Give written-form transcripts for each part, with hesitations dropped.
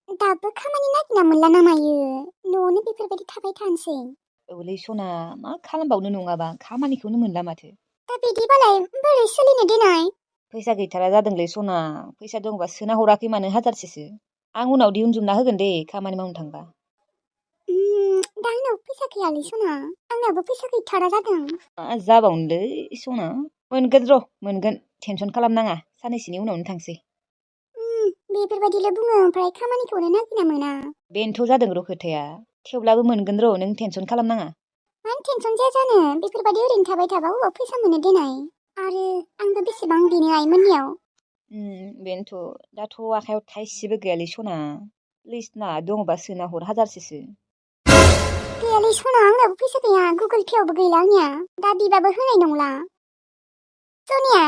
दाबो खामानि नागिरना मोनला नामायो न'आवनो बेफोरबायदि थाबाय थानोसै। औलै सना मा खालामबावनो नङाबा खामानिखौनो मोनला माथो। दा बिदिबालाय बोरै सोलिनो देनाय? फैसा गैथारा जादोंलै सना फैसा दंबा सोना हराखै मानो हाजारसेसो। आं उनाव दिहुनजोबना होगोन दे खामानि मावनो थांबा। दा आंनाव फैसा गैयालै सना आंनावबो फैसा गैथारा जादों। मा जाबावनोलै सना मोनगोन र' मोनगोन टेनसन खालामनाङा साननैसोनि उनावनो थांसै। बेफोरबायदिल' बुङो ओमफ्राय खामानिखौनो नागिरना मोना। बेनोथ' जादों र' खोथाया थेवब्लाबो मोनगोन र' नों टेनसन खालामनाङा। मानो टेनसन जाया जानो बेफोरबायदि ओरैनो थाबाय थाबा अबाव फैसा मोनो देनाय आरो आंबो बेसेबां बिनो आइमोननियाव। बेनोथ' दाथ' आखायाव थाइसेबो गैयालै सना प्लिज ना दङबा सोना हर हाजारसेसो। गैयालै सना आंनाबो फैसा गैया गुगोल पेआवबो गैला आंनिया दा बिबाबो होनाय नंला। सनिया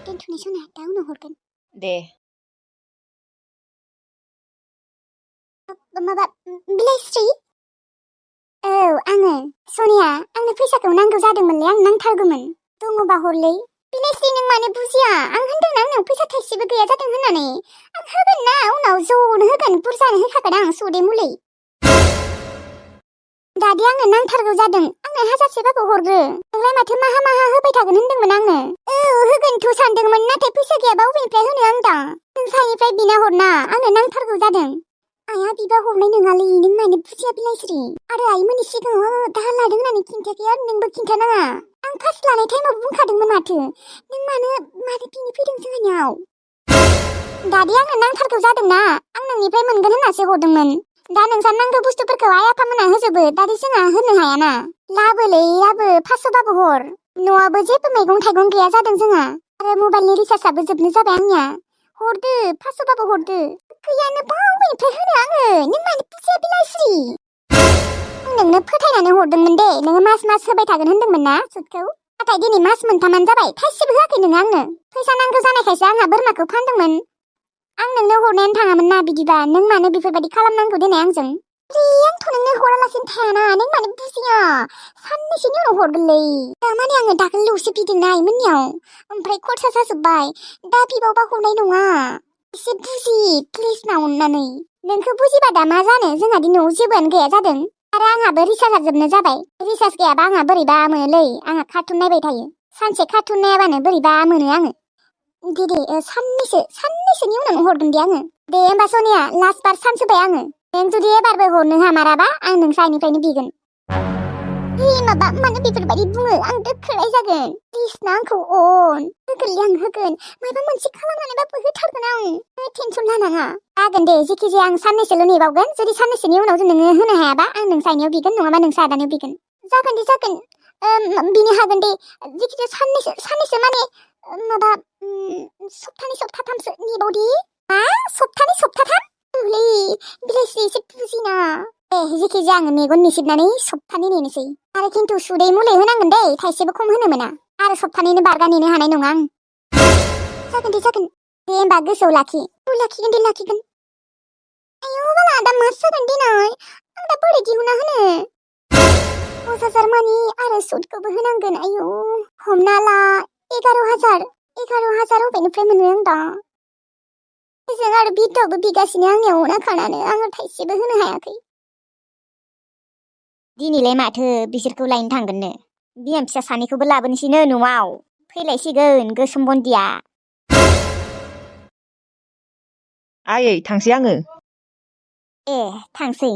दोनथ'नाय सना दा उनाव हरगोन। दे माबा बिलाइस्रि औ आङो सनिया आंनो फैसाखौ नांगौ जादोंमोनलै आं नांथारगौमोन दङबा हरलै। बिलाइस्रि नों मानो बुजिया आं होनदोंना आंनाव फैसा थाइसेबो गैया जादों होननानै आं होगोन ना उनाव ज'नो होगोन बुरजानो होखागोन आं सौदे मुलि। दादि आंनो नांथारगौ जादों आंनो हाजारसेबाबो हरग्रो नोंलाय माथो माहा माहा होबाय थागोन होनदोंमोन आंनो। औ होगोनथ' सानदोंमोन नाथाय फैसा गैयाबा अबेनिफ्राय होनो आं दा नोंसानिफ्राय बिना हरना आंनो नांथारगौ जादों। आइया बिबा हरनाय नङालै नों मानो बुजिया बिलाइस्रि आरो आइमोननि सिगाङाव दाहार लादों होननानै खिन्थायाखै आरो नोंबो खिन्थानाङा आं फार्स्ट लानाय टाइमाव बुंखादोंमोन माथो नों मानो बिनो फैदों जोंहानियाव। दादि आंनो नांथारगौ जादोंना आं नोंनिफ्राय मोनगोन होननासो हरदोंमोन दा नोंसा नांगौ बुस्थुफोरखौ आइ आफामोना होजोबो दादि जोंहा होनो हायाना लाबोलै लाबो 500बाबो हर न'आवबो जेबो मैगं थाइगं गैया जादों जोंहा आरो मबाइलनि रिसार्जआबो जोबनो जाबाय आंनिया हरदो 500बाबो हरदो गैयानो बावनिफ्राय होनो आङो नों मानो बुजिया बिलाइस्रि आं नोंनो फोथायनानै हरदोंमोन दे नोङो मास मास होबाय थागोन होनदोंमोन ना सुदखौ नाथाय दिनै मास मोनथामानो जाबाय थाइसेबो होआखै नोङो आंनो फैसा नांगौ जानायखायसो आंहा बोरमाखौ फानदोंमोन आं नोंनो हरनायानो थाङामोन ना बिदिबा नों मानो बेफोरबायदि खालामनांगौ देनाय आंजों आंथ' नोंनो हरालासिनो थायाना नों मानो बुजिया साननैसोनि उनाव हरगोनलै दामाने आङो दाखालिल'सो बिदोंना आइमोननियाव ओमफ्राय खरसा जाजोब्बाय दा बिबावबा हरनाय नङा एसे बुजि प्लिज ना अननानै नोंखौ बुजिबा दा मा जानो जोंहा न'आव जेबोआनो गैया जादों आरो आंहाबो रिसार्जआ जोबनो जाबाय रिसार्ज गैयाबा आंहा बोरैबा मोनोलै आंहा कार्टुन नायबाय थायो सानसे कार्टुन नायाबानो बोरैबा मोनो आङो दे साननैसोनि उनाव हरगोन दे आङो दे होमबा सनिया लास्ट बार चान्स होबाय आङो नों जुदि एबारबो हरनो हामाराबा आं नोंसानिफ्रायनो बिगोन। माबा मानो बेफोरबायदि बुङो आं दोखोलाय जागोन प्लिज ना आंखौ अन होगोनलै आं होगोन माबा मोनसे खालामनानैबाबो होथारगोन आं टेनसन लानाङा जागोन दे जेखि जाया आं साननैसोल' नेबावगोन जुदि साननैसोनि उनाव नोङो होनो हायाबा आं नोंसानियाव बिगोन नङाबा नोंसा आदानियाव बिगोन जागोन दे जागोन बिनो हागोन दे जेखि जाया साननैसो माने माबा सप्ताथामसो नेबावदे मा सप्ताथाम बिलाइस्रि एसे बुजिना जेखि जाया आङो मेगन मिसिबनानै सप्तानै नेनोसै आरो खिन्थु सुदै मुलि होनांगोन दे थाइसेबो खम होनो मोना आरो सप्तानैनो बारगा नेनो हानाय नङा आं जागोन दे होमबा गोसोआव लाखिगोन दे लाखिगोन आयौ बाला दा मा जागोन देनाय आं दा बोरै दिहुना होनो 10,000 मानि आरो सुदखौबो होनांगोन आयौ हमना ला 11,000 अबेनिफ्राय मोनो आं दा जों आरो बिदाबो बिगासिनो आंनियाव अनाखानानो आङो थाइसेबो होनो हायाखै दिनैलाय माथो बिसोरखौ लायनो थांगोननो बिहाम फिसा सानैखौबो लाबोनोसैनो न'आव फैलायसिगोन गोसोम बन्दिया आयै थांसै आङो थांसै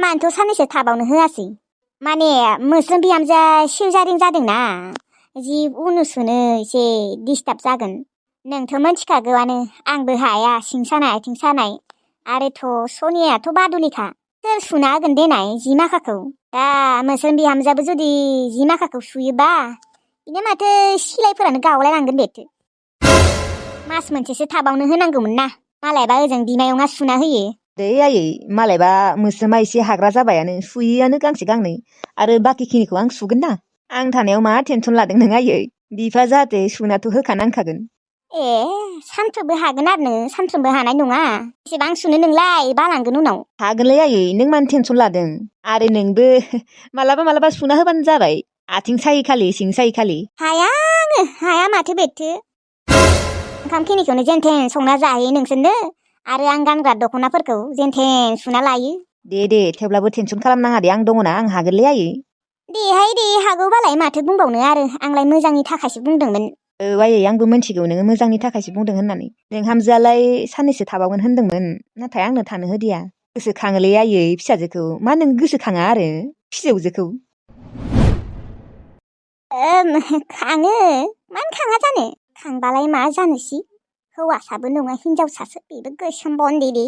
मानोथ' साननैसो थाबावनो होआसै माने मोस्रोम बिहामजोआ सिजारिं जादोंना जि उनु सुनो एसे डिस्टार्ब जागोन नोंथ' मोनथिखागौआनो आंबो हाया सिं सानाय आथिं सानाय आरोथ' सनियाथ' बादुलिखा सोर सुना होगोन देनाय जि माखाखौ दा मोस्रोम बिहामजोआबो जुदि जि माखाखौ सुयोबा बिनो माथो सिलायफोरानो गावलायलांगोन बेथो मास मोनसेसो थाबावनो होनांगौमोन ना मालायबा ओजों बिमायंआ सुना होयो दे आयै मालायबा मोस्रोमा एसे हाग्रा जाबायानो सुयैयानो गांसे गांनै आरो बाखिखिनिखौ आं सुगोन ना आं थानायाव मा टेनसन लादों नों आयै बिफा जाहाथे सुनाथ' होखानांखागोन सानफ्रोमबो हागोन आरो सानफ्रोमबो हानाय नङा बेसेबां सुनो नोंलाय बालांगोन उनाव हागोनलै आयै नों मानो टेनसन लादों आरो नोंबो मालाबा सुना होबानो जाबाय आथिं सायैखालि सिं सायैखालि हाया माथो बेथो ओंखाम खिनिखौनो जेन थेन संना जाहैयो नोंसोरनो आरो आं गानग्रा दख'नाफोरखौ जेनथेन सुना लायो। दे थेवब्लाबो टेनसन खालामनाङा दे आं दङना आं हागोनलै आयै। देहाय दे हागौबालाय माथो बुंबावनो आरो आंलाय मोजांनि थाखायसो बुंदोंमोन। औ आयै आंबो मिन्थिगौ नोङो मोजांनि थाखायसो बुंदों होननानै। नोंहामजोआलाय साननैसो थाबावगोन होनदोंमोन नाथाय आंनो थानो होदिया। गोसोखाङोलै आयै फिसाजोखौ मा नों गोसोखाङा आरो फिसौजोखौ। खाङो मानो खाङा जानो खांबालाय मा जानोसै हौवासाबो नङा हिनजावसासो बेबो गोसोम बन्देरे।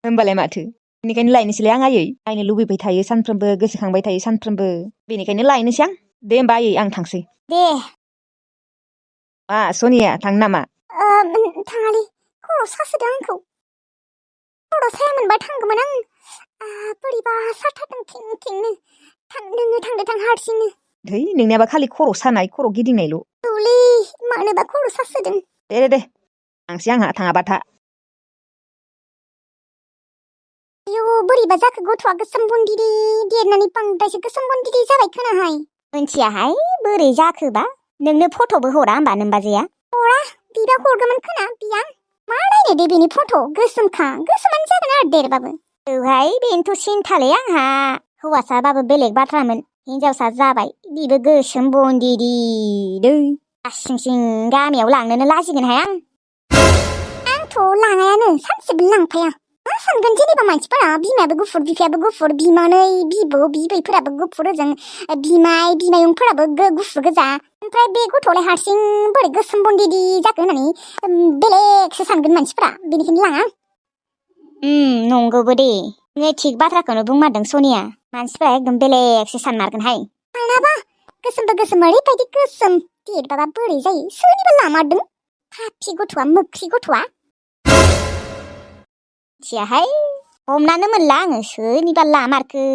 होमबालाय माथो बेनिखायनो लायनोसैलाय आं आयै नायनो लुबैबाय थायो सानफ्रोमबो गोसोखांबाय थायो सानफ्रोमबो बेनिखायनो लायनोसै आं। दे होमबा आयै आं थांसै। दे मा सनिया थांनो नामा? थाङालै खर' सासोदों आंखौ। खर' साया मोनबा थांगौमोन आं। बोरैबा साथारदों थिं थिंनो। नोङो थांदो थां हारसिंनो। धै नोंनियाबा खालि खर' सानाय खर' गिदिंनायल'। औलै मानोबा खर' सासोदों। दे थांसै आंहा थाङाबा था। आयौ बोरैबा जाखो गथ'आ गोसोम बन्दिरि देरनानै बांद्रायसो गोसोम बन्दिरि जाबाय खोनाहाय। मोनथियाहाय बोरै जाखोबा नोंनो फट'बो हरा होमबा नोमबाजैया? हरा बिबा हरगौमोन खोना बिया मा नायनो दे बेनि फट' गोसोमखा गोसोमानो जागोन आरो देरबाबो। औहाय बेनोथ' सिन्थालै आंहा हौवासाबाबो बेलेग बाथ्रामोन हिनजावसा जाबाय बिबो गोसोम बन्दिरि दै आसिं गामियाव लांनोनो लाजिगोनहाय आंथ' लाङायानो सानसेबो लांफाया। मा सानगोन जेनेबा मानसिफोरा बिमायाबो गुफुर बिफायाबो गुफुर बिमानै बिबौ बिबैफोराबो गुफुर ओजों बिमायंफोराबो गुफुर गोजा ओमफ्राय बे गथ'आलाय हारसिं बोरै गोसोम बन्दिरि जाखो होननानै बेलेगसो सानगोन मानसिफोरा बेनिखायनो लाङा। नंगौबो दे नों थिग बाथ्राखौनो बुंमारदों सनिया मानसिफोरा एकदम बेलेगसो सानमारगोनहाय। आंनाबा गोसोमबो गोसोम ओरैबायदि गोसोम देरबाबा बोरै जायो सोरनिबा लामारदों फाफि गथ'आ मोख्रि गथ'आ। मिथियाहाय हमनानो मोनला आङो सोरनिबा लामारखो।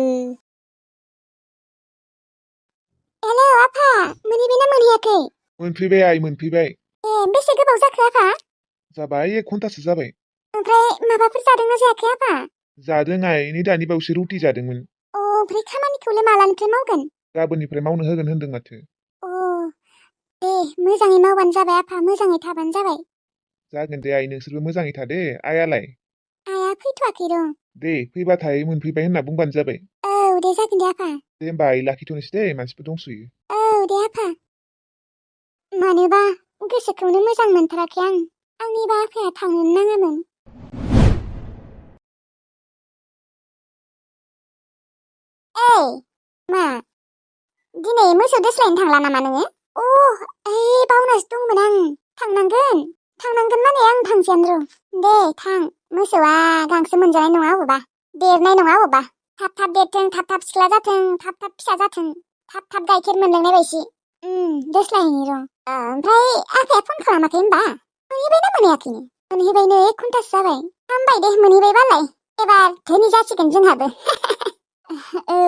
हेलौ आफा मोनहैबायना मोनहैयाखै? मोनफैबाय आइ मोनफैबाय। ए बेसे गोबाव जाखो आफा? जाबाय 1 घन्टासो जाबाय। ओमफ्राय माबाफोर जादोंना जायाखै आफा? जादों आइ नै दानि बावैसो रुटि जादोंमोन। ओमफ्राय खामानिखौलाय मालानिफ्राय मावगोन? गाबोननिफ्राय मावनो होगोन होनदों माथो। दे मोजाङै मावबानो जाबाय आफा मोजाङै थाबानो जाबाय। जागोन दे आइ नोंसोरबो मोजाङै थादे। आइयालाय? आइया फैथ'वाखै र'। दे फैबाथाय मोनफैबाय होनना बुंबानो जाबाय। औ दे जागोन दे आफा। दे होमबा आइ लाखिथ'नोसै दे मानसिफोर दंसोयो। औ दे आफा। मानोबा गोसोखौनो मोजां मोनथाराखै आं। आंनिबा आफाया थांनोनो नाङामोन। मा दिनै मोसौ दोस्लायनो थांला नामा नोङो? बावनासो दंमोन आं। थांनांगोन माने आं थांसैयानो र'। दे थां मोसौआ गांसो मोनजानाय नङा अबावबा देरनाय नङा अबावबा थाब थाब देरथों थाब थाब सिख्ला जाथों थाब थाब फिसा जाथों थाब थाब गाइखेर मोनलोंनाय बायसि दोस्लायहैनि र'। ओमफ्राय आफाया फन खालामाखै होनबा? मोनहैबायना मोनहैयाखैनो? मोनहैबायनो 1 घन्टासो जाबाय। हामबाय दे मोनहैबायबालाय एबार धोनि जासिगोन जोंहाबो। औ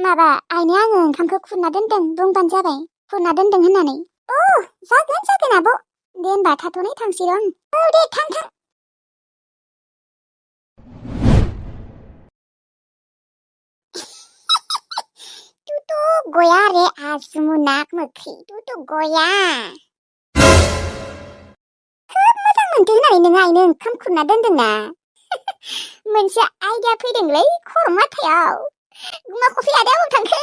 माबा आइनो आङो ओंखामखौ खुरना दोनदों बुंबानो जाबाय खुरना दोनदों होननानै। जागोन आब'। दे होनबा थाथ'नाय थांसै र' आं। औ दे थां। तुतु गया रे आसमुनाक मोख्रि तुतु गया। खोब मोजां मोनदों होननानै नों आइनो ओंखाम खुरना दोनदोंना। मोनसे आइडिया फैदोंलै खर' माथायाव। गुमा खफि आदाया अबाव थांखो?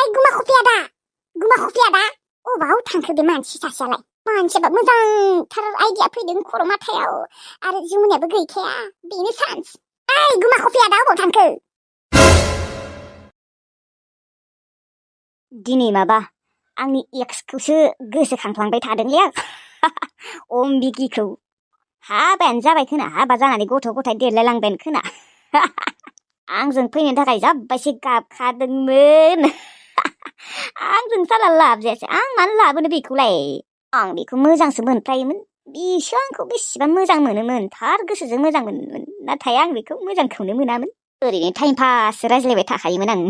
गुमा खफि आदा अबाव थांखो बे मानसि सासेयालाय? मानसियाबा मोजांथार आइडिया फैदों खर' माथायाव आरो जुमुनायाबो गैखाया बेनो चान्स। गुमा खफि आदा अबाव थांखो? दिनै माबा आंनि एक्सखौसो गोसोखांफ्लांबाय थादोंलै आं। अम्बिकिखौ हाबायानो जाबाय खोना हाबा जानानै गथ' गथाय देरलायलांबायानो खोना। आंजों फैनो थाखाय जाब्बायसे गाबखादोंमोन। आंजों साला लाबोजायासै आं मानो लाबोनो बेखौलाय आं बेखौ मोजांसो मोनखायोमोन बिसो आंखौ बेसेबा मोजां मोनोमोन थार गोसोजों मोजां मोनोमोन नाथाय आं बेखौ मोजांखौनो मोनामोन ओरैनो टाइम पाससो रायज्लायबाय थाखायोमोन आं।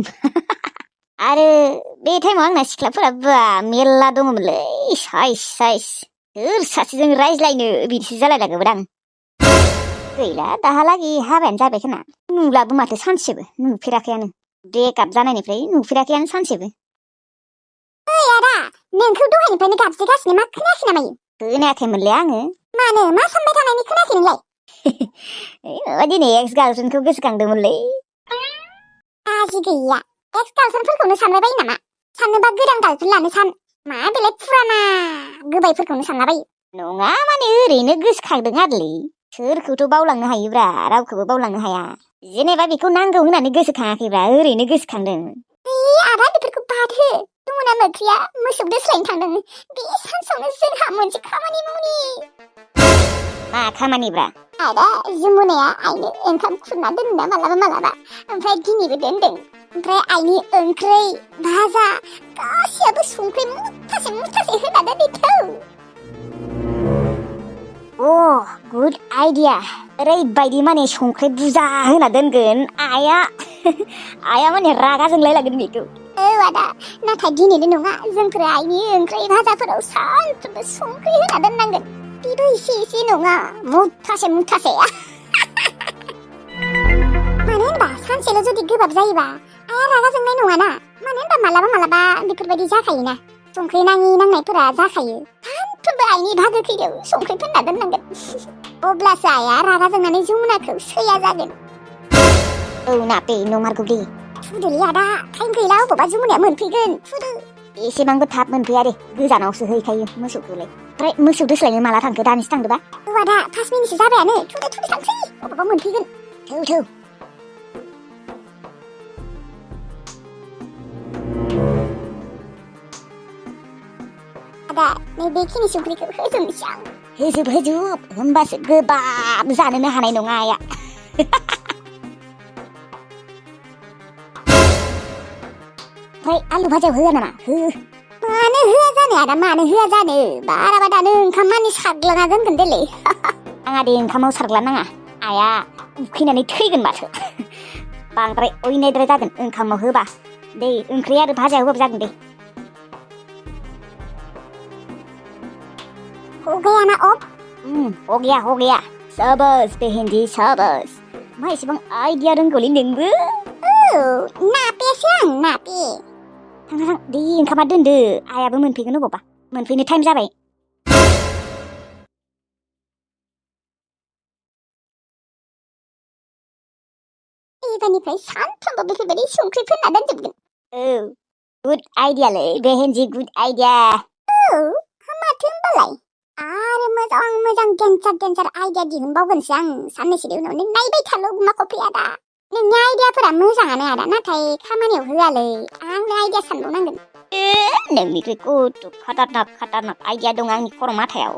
आरो बे टाइमाव आंना सिख्लाफोरा बा मेरला दङमोनलै साइस सोर सासेजों रायज्लायनो बिदिसो जालायलाङोमोन आं। गैला दाहालागै हाबायानो जाबाय खोना नुलाबो माथो सानसेबो नुफेराखैयानो ब्रेकआप जानायनिफ्राय नुफेराखैयानो सानसेबो। ओइ आदा नोंखौ दहायनिफ्रायनो गाबज्रिगासिनो मा खोनायाखै नामा? खोनायाखैमोनलै आङो मानो मा सानबाय थानायनि खोनायाखै नोंलाय दिनै एक्स गार्लफ्रेन्डखौ गोसोखांदोंमोनलै आजि गैया एक्स गार्लफ्रेन्डफोरखौनो सानबाय बायो नामा साननोबा गोदान गार्लफ्रेन्ड लानो सान मा बेलाय फुराना गोबायफोरखौनो सानलाबायो नङा माने ओरैनो गोसोखांदों आरोलै सोरखौथ' बावलांनो हायोब्रा रावखौबो बावलांनो हाया जेनेबा बेखौ नांगौ होननानै गोसोखाङाखैब्रा ओरैनो गोसोखांदों आदा बेफोरखौ बाद हो जमुना मोख्रिया मोसौ दोस्लायनो थांदों बे सानसेयावनो जोंहा मोनसे खामानि मावनि मा खामानिब्रा आदा जमुनाया आइनो ओंखाम खुरना दोनना मालाबा ओमफ्राय दिनैबो दोनदों ओमफ्राय आइनि ओंख्रै भाजा गासैयाबो संख्रि मुथासे होना दोनदों अ गुड आइडिया ओरैबायदि माने संख्रि बुरजा होना दोनगोन आइया माने रागा जोंलाय लागोन बेखौ औ आदा नाथाय दिनैनो नङा जोंफोर आइनि ओंख्रै भाजाफोराव सानफ्रोमबो संख्रि होना दोननांगोन बेबो एसे नङा मुथासे मानो होनबा सानसेल' जुदि गोबाब जायोबा आइया रागा जोंनाय नङाना मानो होनबा मालाबा बेफोरबायदि जाखायोना संख्रि नांनायफोरा जाखायो सानफ्रोमबो आइनि भागो खैयाव संख्रि फोनना दोननांगोन अब्लासो आइया रागा जोंनानै जमुनाखौ सैया जागोन औ ना बे नंमारगौ दे फुदोलै आदा टाइम गैला अबावबा जमुनाया मोनफैगोन फुदो एसेबांबो थाब मोनफैया दे गोजानावसो हैखायो मोसौखौलाय ओमफ्राय मोसौ दोस्लायनो माला थांखो दानिसो थांदोबा औ आदा 5 मिनिटसो जाबायानो थुदो थांसै अबावबा मोनफैगोन थौ आदा नै बेखिनि संख्रिखौ होजोबनोसै आं होजोब होमबासो गोबाब जानोनो हानाय नङा आइया ओमफ्राय आलु भाजायाव होआ नामा मानो होआ जानो आदा मानो होआ जानो बाराबा दानो ओंखाम मानि साग्लाना दोनगोन देलै आंहा दे ओंखामाव सारग्ला नाङा आइया उखैनानै थैगोन माथो बांद्राय अयनायद्राय जागोन ओंखामाव होबा दे ओंख्रि आरो भाजा होबाबो जागोन दे हो गया ना अब हो गया साबास बेहेनजी साबास मा एसेबां आइडिया रोंगौलै नोंबो नापेसो आं नापे थां दे ओंखामा दोनदो आइयाबो मोनफैगोन अबावबा मोनफैनो टाइम जाबाय एबारनिफ्राय सानफ्रोमबो बेफोरबायदि संख्रि फोनना दोनजोबगोन औ गुड आइडियालै बेहेनजी गुड आइडिया माथो होनबालाय आरो मोजां गेन्सार आइडिया दिहुनबावगोनसो आं साननैसोनि उनाव नों नायबाय थाल' गुमा कफि आदा नोंनि आइडियाफोरा मोजाङानो आदा नाथाय खामानियाव होआलै आंनो आइडिया सानबावनांगोन नोंनिख्रुइ कत खाटारनाक आइडिया दं आंनि खर' माथायाव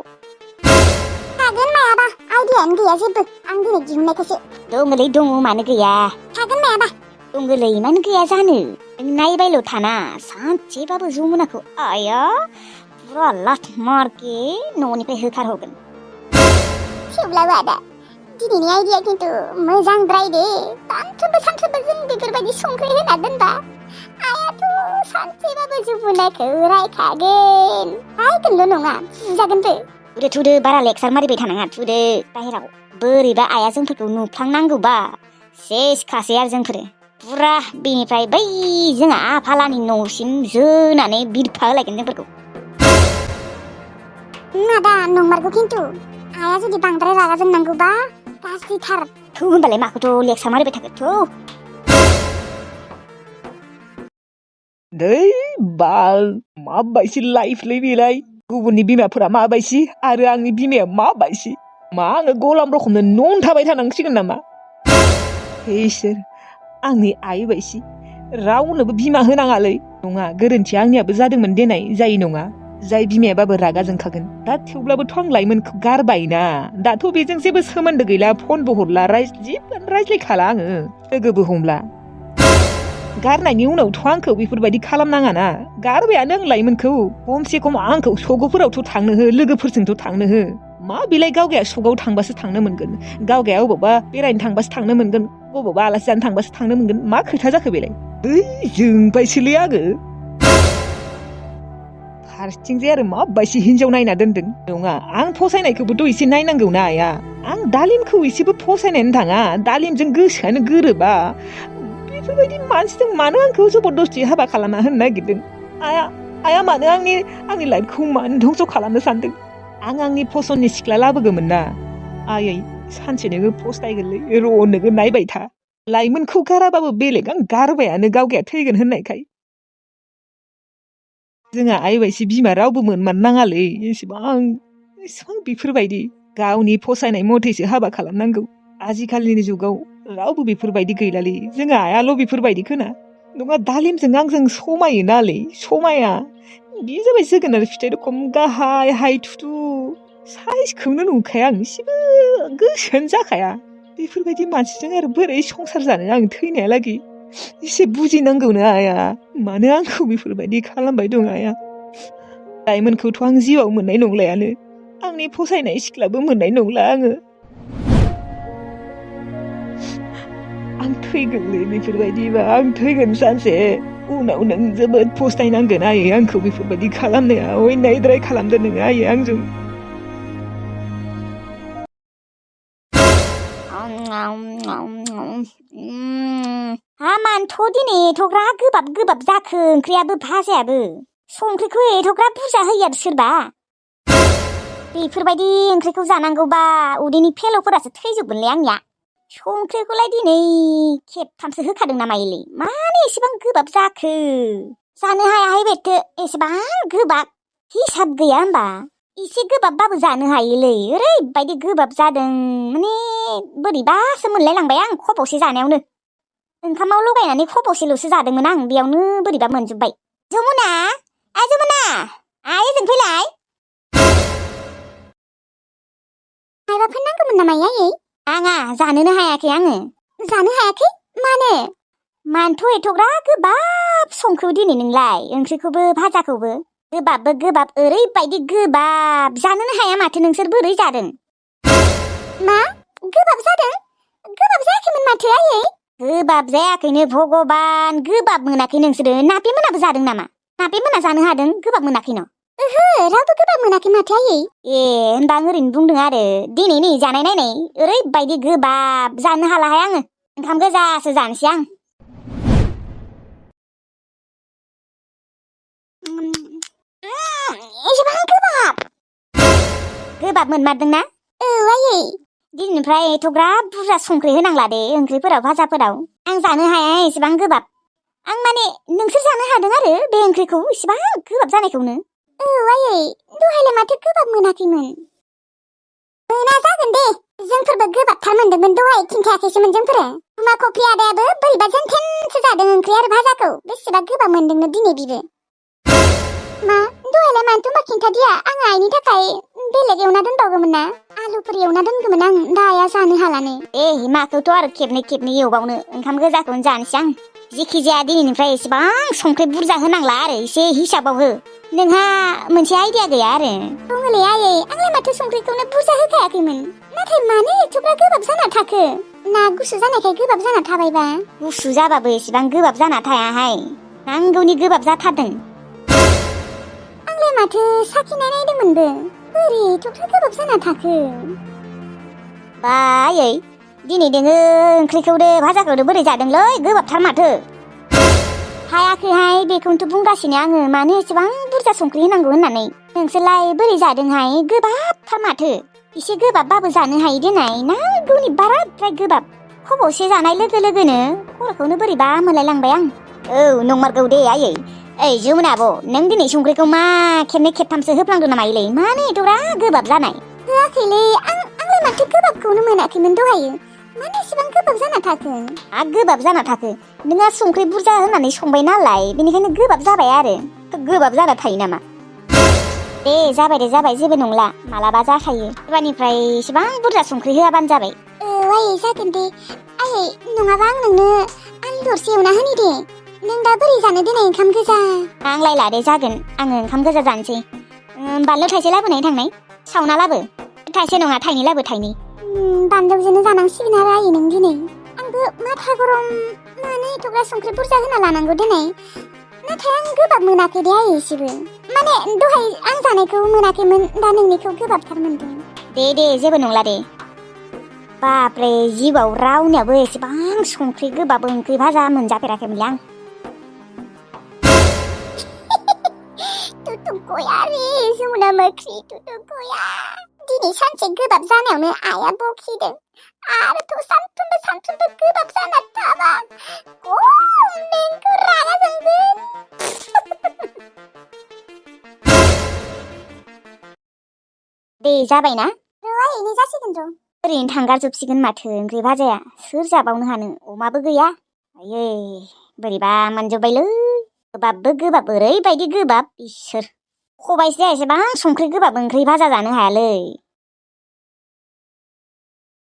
हागोन मायाबा आइडियायानो गैया जेबो आं दिनै दिहुननायखौसो दङलै दङ मानो गैया हागोन मायाबा दङलै मानो गैया जानो नों नायबायल' थाना सानसेबाबो जमुनाखौ आइया पुरा लात मारके न'निफ्राय होखारहरगोन थेवब्लाबो आदा दिनैनि आइडिया खिन्थु मोजांद्राय दे सानफ्रोमबो जों बेफोरबायदि संख्रि होना दोनबा आइयाथ' सानसेबाबो जमुनाखौ रायखागोन रायगोनल' नङा बुजागोनबो थुदो बारा लेक्सार मारिबाय थानाङा थुदो बाहेराव बोरैबा आइया जोंफोरखौ नुफ्लांनांगौबा सेसखासै आरो जोंफोरो पुरा बेनिफ्राय बै जोंहा आफालानि न'सिम जोनानै बिरफा होलायगोन जोंफोरखौ आदा नंमारगौ खिन्थु आइया जुदि बांद्राय रागा जोंनांगौबा गाज्रिथार थौ होनबालाय माखौथ' लेक्सार मारिबाय थागोन थौ नै बाल माबायसि लाइफलै बेलाय गुबुननि बिमाफोरा माबायसि आरो आंनि बिमाया माबायसि मा आङो गलाम रखमनो न'आवनो थाबाय थानांसिगोन नामा इसोर आंनि आइ बायसि रावनोबो बिमा होनाङालै नङा गोरोन्थिया आंनियाबो जादोंमोन देनाय जायो नङा जाय बिमायाबाबो रागा जोंखागोन दा थेवब्लाबोथ' आं लाइमोनखौ गारबायना दाथ' बेजों जेबो सोमोन्दो गैला फनबो हरला रायज्लायखाला आङो लोगोबो हमला गारनायनि उनावथ' आंखौ बेफोरबायदि खालामनाङाना गारबायानो आं लाइमोनखौ खमसे खम आंखौ सगफोरावथ' थांनो हो लोगोफोरजोंथ' थांनो हो मा बिलाय गावगाया सगाव थांबासो थांनो मोनगोन गावगाया अबावबा बेरायनो थांबासो थांनो मोनगोन अबावबा आलासि जानो थांबासो थांनो मोनगोन मा खोथा जाखो बेलाय जोंबायसोलै आङो फारसेथिंजाय आरो माबायसि हिनजाव नायना दोनदों नङा आं फसायनायखौबोथ' एसे नायनांगौना आइया आं दालिमखौ एसेबो फसायनानै थाङा दालिमजों गोसोआनो गोरोबा बेफोरबायदि मानसिजों मानो आंखौ जबरदस्ति हाबा खालामना होनो नागिरदों आइया मानो आंनि लाइफखौ मानो धंस' खालामनो सानदों आं आंनि फसननि सिख्ला लाबोगौमोन ना आयै सानसे नोङो फस्थायगोनलै र' नोङो नायबाय था लाइमोनखौ गाराबाबो बेलेग आं गारबायानो गावगाया थैगोन होननायखाय जोंहा आइबायसि बिमा रावबो मोनमारनो नाङालै एसेबां बेफोरबायदि गावनि फसायनाय मथेसो हाबा खालामनांगौ आजिखालिनि जुगाव रावबो बेफोरबायदि गैलालै जोंहा आयाल' बेफोरबायदि खोना नङा दालिमजों आंजों समायो नालै समाया बे जाबाय जोगोनार फिथाइ रखम गाहाय हायथुथु साइजखौनो नुखाया आं एसेबो गोसोआनो जाखाया बेफोरबायदि मानसिजों आरो बोरै संसार जानो आं थैनायालागै एसे बुजिनांगौनो आया मानो आंखौ बेफोरबायदि खालामबाय दं आया लाइमोनखौथ' आं जिउआव मोननाय नंलायानो आंनि फसायनाय सिख्लाबो मोननाय नंला आङो आं थैगोनलै बेफोरबायदिबा आं थैगोन सानसे उनाव नों जोबोद फस्थायनांगोन आयै आंखौ बेफोरबायदि खालामनाया अयनायद्राय खालामदो नोङो आयै आंजों हा मानोथ' दिनै एथ'ग्रा गोबाब जाखो ओंख्रियाबो भाजायाबो संख्रिखौ एथ'ग्रा बुरजा होयो आरो सोरबा बेफोरबायदि ओंख्रिखौ जानांगौबा उदैनि फेल'फोरासो थैजोबगोनलै आंनिया संख्रिखौलाय दिनै खेबथामसो होखादों ना मायोलै मानो एसेबां गोबाब जाखो जानो हायाहाय बेथो एसेबां गोबाब हिसाब गैया होमबा एसे गोबाबबाबो जानो हायोलै ओरैबायदि गोबाब जादों माने बोरैबासो मोनलायलांबाय आं खब'से जानायावनो ओंखामाव लगायनानै खब'सेल'सो जादोंमोन आं बेयावनो बोरैबा मोनजोब्बाय जमुना जमुना ओजों फैलाय मायबाफोर नांगौमोन नामा आयै आङा जानोनो हायाखै आङो जानो हायाखै मानोथ' एथ'ग्रा गोबाब संखो दिनै नोंलाय ओंख्रिखौबो भाजाखौबो गोबाबबो गोबाब ओरैबायदि गोबाब जानोनो हाया माथो नोंसोर बोरै जादों मा गोबाब जादों गोबाब जायाखैमोन माथो आयै गोबाब जायाखैनो भगबान गोबाब मोनाखै नोंसोरो नापे मोनाबो जादों नामा नापे मोना जानो हादों गोबाब मोनाखै न ओहो रावबो गोबाब मोनाखै माथो आयै ए होनबा आं ओरैनो बुंदों आरो दिनै नै जानाय नायनाय ओरैबायदि गोबाब जानो हालाहाय आङो ओंखाम गोजासो जानोसै आं एसेबां गोबाब मोनमारदोंना आयै दिनैनिफ्राय एथ'ग्रा बुरजा संख्रि होनांला दे ओंख्रिफोराव भाजाफोराव आं जानो हाया एसेबां गोबाब आं माने नोंसोर जानो हादों आरो बे ओंख्रिखौ एसेबां गोबाब जानायखौनो आयै दहायलाय माथो गोबाब मोनाखैमोन मोना जागोन दे जोंफोरबो गोबाबथार मोनदोंमोन दहाय खिन्थायाखैसोमोन जोंफोरो गुमा कफि आदायाबो बोरैबा जेनथेनसो जादों ओंख्रि आरो भाजाखौ बेसेबा गोबाब मोनदोंनो दिनै बिबो मा दहायलाय मानोथ' होनबा खिन्थादिया आं आइनि थाखाय बेलेग एवना दोनबावगौमोन ना आलुफोर एवना दोनगौमोन आं दा आइया जानो हालानो माखौथ' आरो खेबनै एवबावनो ओंखाम गोजाखौनो जानोसै आं जेखि जाया दिनैनिफ्राय एसेबां संख्रि बुरजा होनांला आरो एसे हिसाबाव हो नोंहा मोनसे आइडिया गैया आरो दङलै आयै आंलाय माथो संख्रिखौनो बुरजा होखायाखैमोन नाथाय मानो एथ'ग्रा गोबाब जाना थाखो ना गुसु जानायखाय गोबाब जाना थाबायबा गुसु जाबाबो एसेबां गोबाब जाना थायाहाय नांगौनि गोबाब जाथारदों आंलाय माथो साखिनाय नायदोंमोनबो बोरै एथ'ग्रा गोबाब जाना थाखो बा आयै दिनै नोङो ओंख्रिखौनो भाजाखौनो बोरै जादोंलै गोबाबथार माथो हायाखैहाय बेखौनोथ' बुंगासिनो आङो मानो एसेबां बुरजा संख्रि होनांगौ होननानै नोंसोरलाय बोरै जादोंहाय गोबाबथार माथो एसे गोबाबबाबो जानो हायो देनाय नांगौनि बाराद्राय गोबाब खब'से जानाय लोगो लोगोनो खर'खौनो बोरैबा मोनलायलांबाय आं औ नंमारगौ दे आयै ओइ जमुना आब' नों दिनै संख्रिखौ मा खेबनै खेबथामसो होफ्लांदों नामा इलै मानो एथ'ग्रा गोबाब जानाय होआखैलै आंलाय माथो गोबाबखौनो मोनाखैमोन दहायो मानो एसेबां गोबाब जाना थाखो गोबाब जाना थाखो नोंहा संख्रि बुरजा होनानै संबाय नालाय बेनिखायनो गोबाब जाबाय आरो गोबाब जाना थायो नामा दे जाबाय जेबो नंला मालाबा जाखायो एबारनिफ्राय एसेबां बुरजा संख्रि होआबानो जाबाय आयै जागोन दे आयै नङाबा आं नोंनो आलु दरसे एवना होनि दे नों दा बोरै जानो देनाय ओंखाम गोजा नांलायला दे जागोन आङो ओंखाम गोजा जानोसै बानलु थाइसे लाबोनाय थांनाय सावना लाबो थाइसे नङा थाइनै लाबो थाइनै बानलुजोंनो जानांसिगोन आरो आयै नों दिनै आंबो माथा गरम मानो एथ'ग्रा संख्रि बुरजा होना लानांगौ दिनै नाथाय आं गोबाब मोनाखै दे आयै एसेबो माने दहाय आं जानायखौ मोनाखैमोन दा नोंनिखौ गोबाबथार मोनदों दे जेबो नंला दे बाब्रे जिउआव रावनियाबो एसेबां संख्रि गोबाब ओंख्रि भाजा मोनजाफेराखैमोनलै आं तुतु गया रे ना मोख्रि दुदुगया दिनै सानसे गोबाब जानायावनो आइया बखिदों आरोथ' सानफ्रोमबो गोबाब जाना थाबा गंनैखौ रागा जोंगोन दे जाबायना आइनि जासिगोन र' ओरैनो थांगारजोबसिगोन माथो ओंख्रि भाजाया सोर जाबावनो हानो अमाबो गैया आयै बोरैबा मोनजोब्बायलै गोबाबबो गोबाब ओरैबायदि गोबाब इसोर खबाइसे एसेबां संख्रि गोबाब ओंख्रि भाजा जानो हायालै